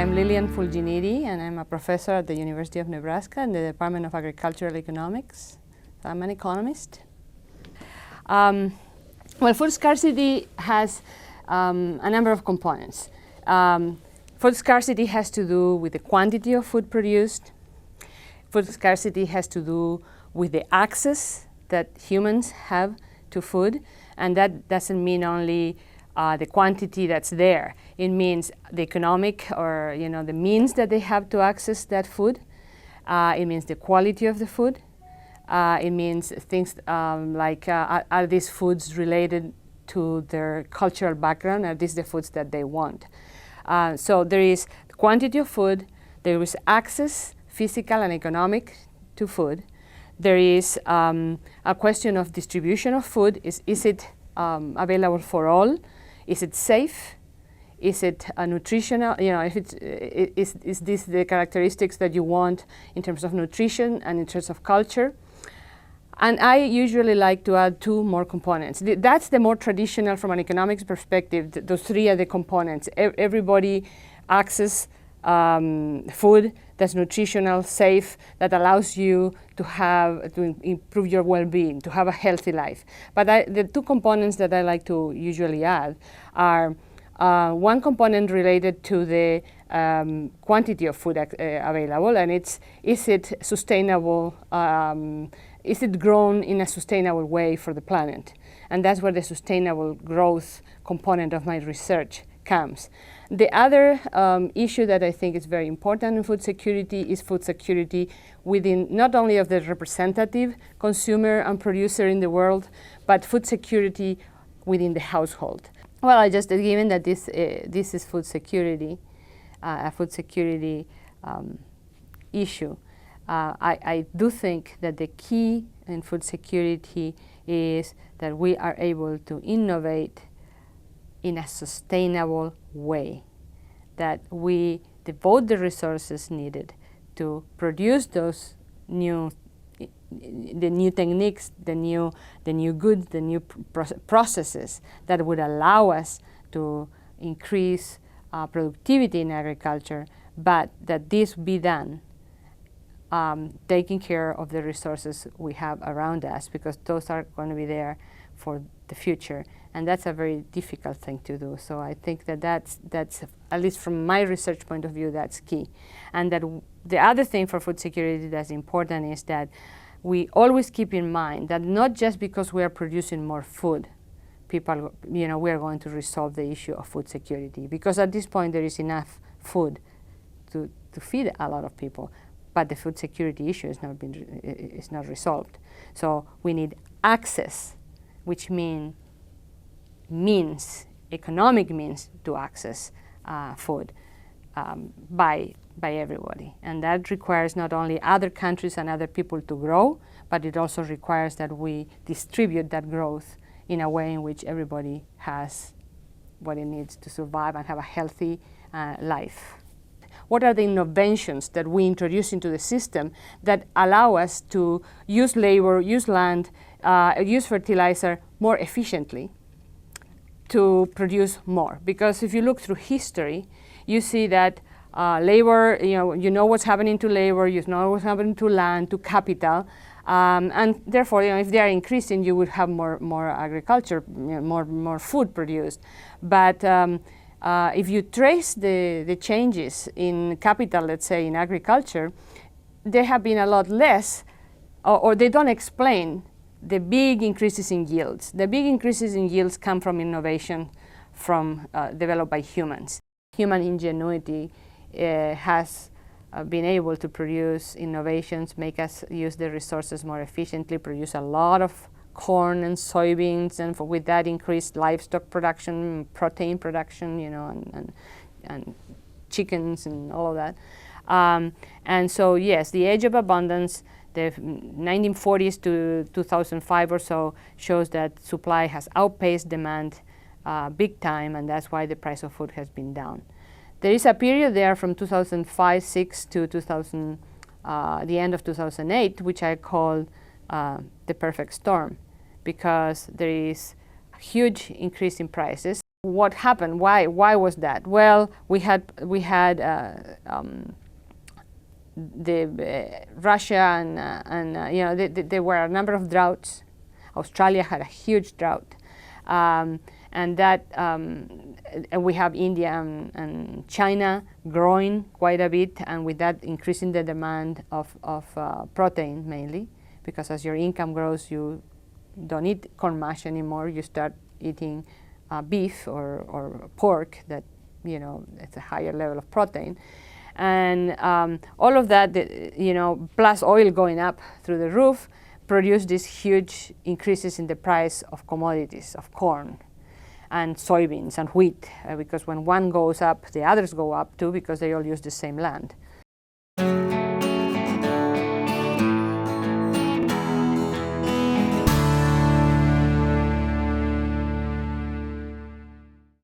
I'm Lilian Fulginiti, and I'm a professor at the University of Nebraska in the Department of Agricultural Economics. So I'm an economist. Well, food scarcity has a number of components. Food scarcity has to do with the quantity of food produced. Food scarcity has to do with the access that humans have to food, and that doesn't mean only the quantity that's there. It means the economic or the means that they have to access that food. It means the quality of the food. It means things like are these foods related to their cultural background? Are these the foods that they want? So there is the quantity of food. There is access, physical and economic, to food. There is a question of distribution of food. Is it available for all? Is it safe? Is it nutritional? If it's, is this the characteristics that you want in terms of nutrition and in terms of culture? And I usually like to add two more components. That's the more traditional from an economics perspective. Those three are the components. Everybody access food that's nutritional, safe, that allows you to improve your well-being, to have a healthy life. But the two components that I like to usually add are one component related to the quantity of food available, and is it sustainable? Is it grown in a sustainable way for the planet? And that's where the sustainable growth component of my research comes. The other issue that I think is very important in food security is food security within not only of the representative consumer and producer in the world, but food security within the household. Well, I just given that this is food security, a food security issue. I do think that the key in food security is that we are able to innovate in a sustainable way, that we devote the resources needed to produce those new techniques, the new goods, the new processes that would allow us to increase productivity in agriculture, but that this be done taking care of the resources we have around us, because those are going to be there for the future, and that's a very difficult thing to do. So I think that that's at least from my research point of view, that's key. And that the other thing for food security that's important is that we always keep in mind that not just because we are producing more food, we are going to resolve the issue of food security, because at this point there is enough food to feed a lot of people, but the food security issue is not resolved. So we need access, which means economic means to access food by everybody. And that requires not only other countries and other people to grow, but it also requires that we distribute that growth in a way in which everybody has what it needs to survive and have a healthy life. What are the innovations that we introduce into the system that allow us to use labor, use land, use fertilizer more efficiently to produce more? Because if you look through history, you see that labor, you know what's happening to labor, you know what's happening to land, to capital, and therefore, if they are increasing, you would have more agriculture, more food produced. But if you trace the changes in capital, let's say in agriculture, there have been a lot less, or they don't explain the big increases in yields. The big increases in yields come from innovation developed by humans. Human ingenuity has been able to produce innovations, make us use the resources more efficiently, produce a lot of corn and soybeans, and with that increased livestock production, protein production, and chickens and all of that. And so yes, the age of abundance, the 1940s to 2005 or so, shows that supply has outpaced demand big time, and that's why the price of food has been down. There is a period there from 2005-06 to the end of 2008, which I call the perfect storm, because there is a huge increase in prices. what happened? Why was that? Well, we had Russia and you know, there were a number of droughts. Australia had a huge drought, and that and we have India and China growing quite a bit, and with that increasing the demand of protein mainly, because as your income grows, you don't eat corn mash anymore. You start eating beef or pork that, you know, it's a higher level of protein. And all of that, you know, plus oil going up through the roof, produced these huge increases in the price of commodities, of corn and soybeans and wheat, because when one goes up, the others go up too, because they all use the same land.